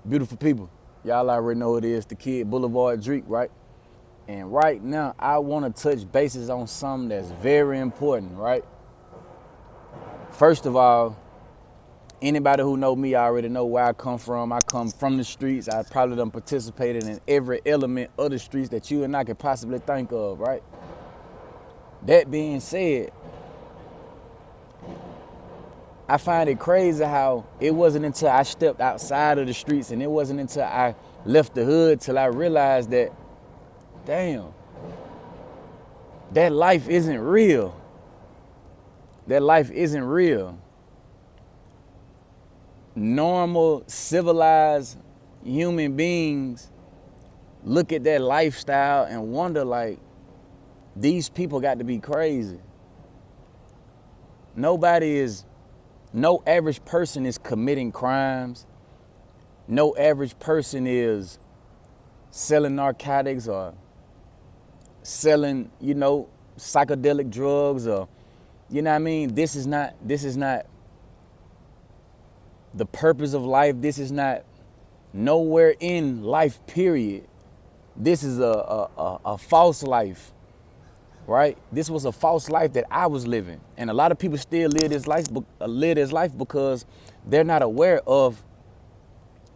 Beautiful people. Y'all already know it is the Kid Boulevard Dreek, right? And right now, I want to touch bases on something that's very important, right? First of all, anybody who know me already know where I come from. I come from the streets. I probably done participated in every element of the streets that you and I could possibly think of, right? That being said, I find it crazy how it wasn't until I stepped outside of the streets and it wasn't until I left the hood till I realized that, damn, that life isn't real. That life isn't real. Normal, civilized human beings look at that lifestyle and wonder like, these people got to be crazy. No average person is committing crimes. No average person is selling narcotics or selling, psychedelic drugs or, you know what I mean? This is not the purpose of life. This is not nowhere in life, period. This is a false life, right? This was a false life that I was living. And a lot of people still live this life because they're not aware of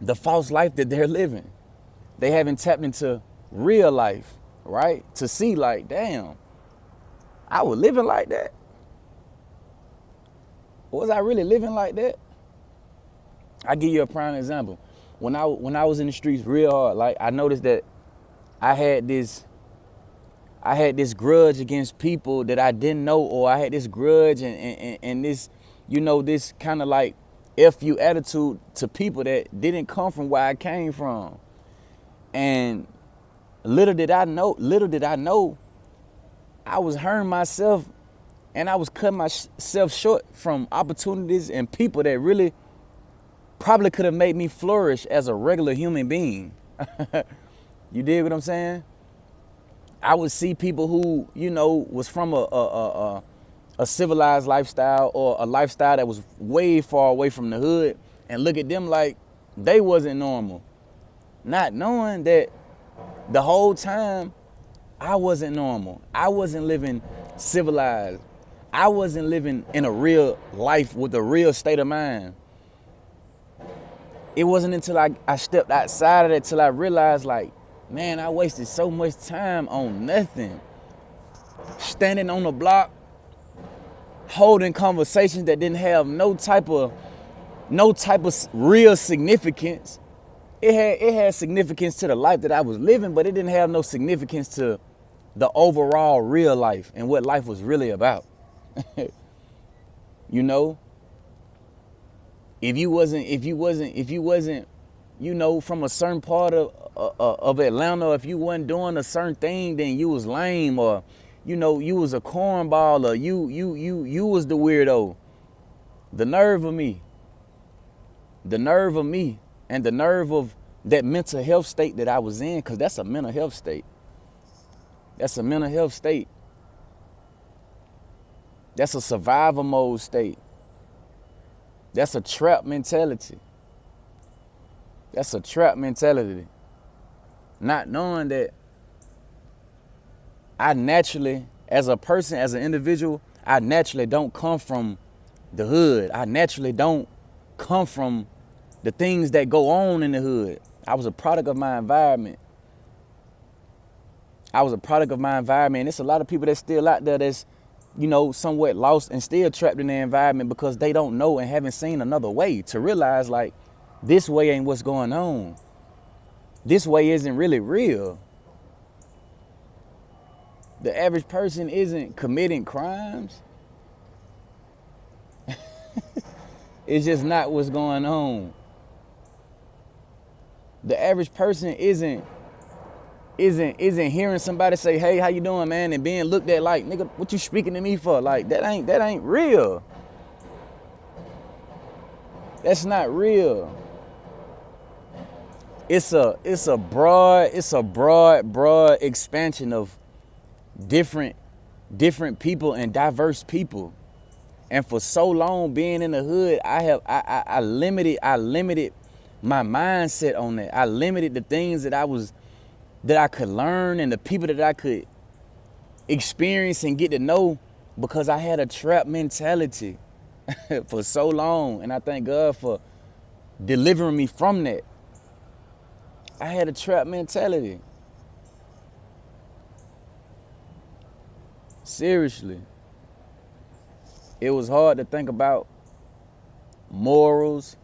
the false life that they're living. They haven't tapped into real life, right? To see like, damn, I was living like that. Was I really living like that? I'll give you a prime example. When I was in the streets real hard, like I noticed that I had this grudge against people that I didn't know, or I had this grudge and this, this kind of like F you attitude to people that didn't come from where I came from. And little did I know, I was hurting myself and I was cutting myself short from opportunities and people that really probably could have made me flourish as a regular human being. You dig what I'm saying? I would see people who, was from a civilized lifestyle or a lifestyle that was way far away from the hood and look at them like they wasn't normal. Not knowing that the whole time I wasn't normal. I wasn't living civilized. I wasn't living in a real life with a real state of mind. It wasn't until I stepped outside of that till I realized like, man, I wasted so much time on nothing. Standing on the block, holding conversations that didn't have no type of real significance. It had significance to the life that I was living, but it didn't have no significance to the overall real life and what life was really about. If you wasn't, from a certain part of Atlanta, if you wasn't doing a certain thing, then you was lame, or you was a cornball, or you was the weirdo. The nerve of me, and the nerve of that mental health state that I was in, because that's a mental health state. That's a mental health state. That's a survival mode state. That's a trap mentality. That's a trap mentality. Not knowing that I naturally, as a person, as an individual, I naturally don't come from the hood. I naturally don't come from the things that go on in the hood. I was a product of my environment. And it's a lot of people that's still out there that's, somewhat lost and still trapped in their environment because they don't know and haven't seen another way to realize like, this way ain't what's going on. This way isn't really real. The average person isn't committing crimes. It's just not what's going on. The average person isn't hearing somebody say, hey, how you doing, man? And being looked at like, nigga, what you speaking to me for? Like, that ain't real. That's not real. It's a broad expansion of different people and diverse people. And for so long being in the hood, I limited my mindset on that. I limited the things that I could learn and the people that I could experience and get to know because I had a trap mentality for so long. And I thank God for delivering me from that. I had a trap mentality. Seriously. It was hard to think about morals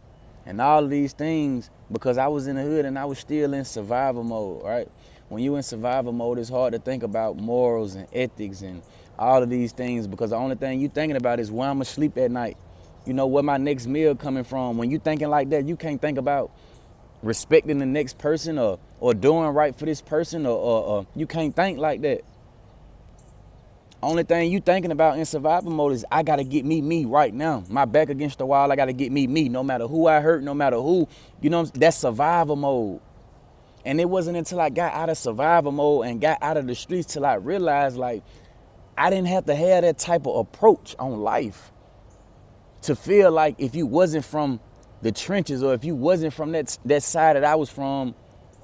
and all of these things because I was in the hood and I was still in survival mode, right? When you in survival mode, it's hard to think about morals and ethics and all of these things because the only thing you thinking about is where I'm gonna sleep at night. You know, where my next meal coming from. When you thinking like that, you can't think about respecting the next person or doing right for this person or you can't think like that. Only thing you thinking about in survival mode is I gotta get me right now. My back against the wall, I gotta get me, no matter who I hurt, no matter who, you know, that's survival mode. And it wasn't until I got out of survival mode and got out of the streets till I realized like I didn't have to have that type of approach on life to feel like if you wasn't from the trenches or if you wasn't from that side that I was from,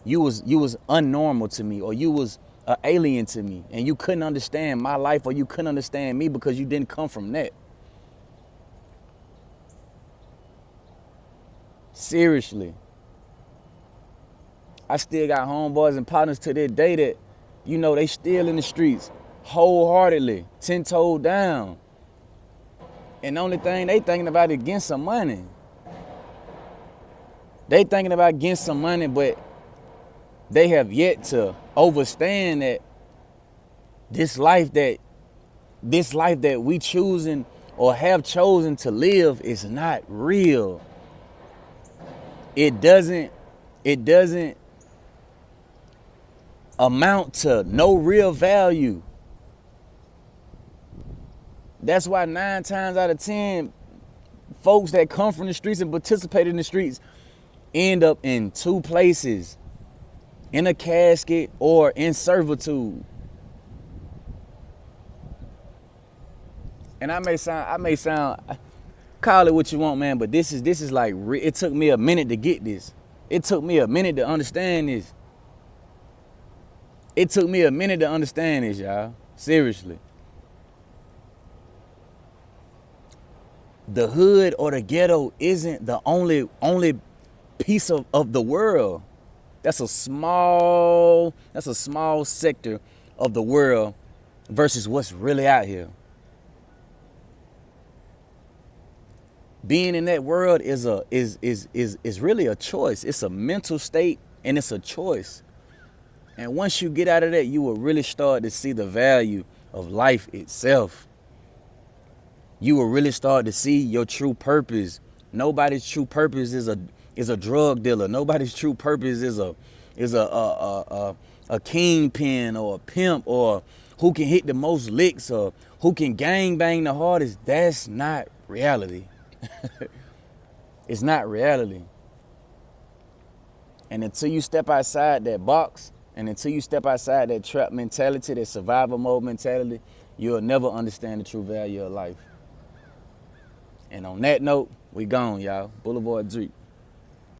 you was unnormal to me or you was an alien to me and you couldn't understand my life or you couldn't understand me because you didn't come from that. Seriously. I still got homeboys and partners to this day that, you know, they still in the streets wholeheartedly, 10-toed down. And the only thing they thinking about is getting some money. They thinking about getting some money, but they have yet to understand that this life that we choosing or have chosen to live is not real. It doesn't amount to no real value. That's why 9 times out of 10, folks that come from the streets and participate in the streets end up in 2 places, in a casket or in servitude. And I may sound, call it what you want, man, but this is like, it took me a minute to get this. It took me a minute to understand this. It took me a minute to understand this, y'all. Seriously. The hood or the ghetto isn't the only piece of the world. That's a small sector of the world versus what's really out here. Being in that world is really a choice. It's a mental state and it's a choice. And once you get out of that, you will really start to see the value of life itself. You will really start to see your true purpose. Nobody's true purpose is a drug dealer. Nobody's true purpose is a kingpin or a pimp or who can hit the most licks or who can gang bang the hardest. That's not reality. It's not reality. And until you step outside that box and until you step outside that trap mentality, that survival mode mentality, you'll never understand the true value of life. And on that note, we gone, y'all. Boulevard Dreep.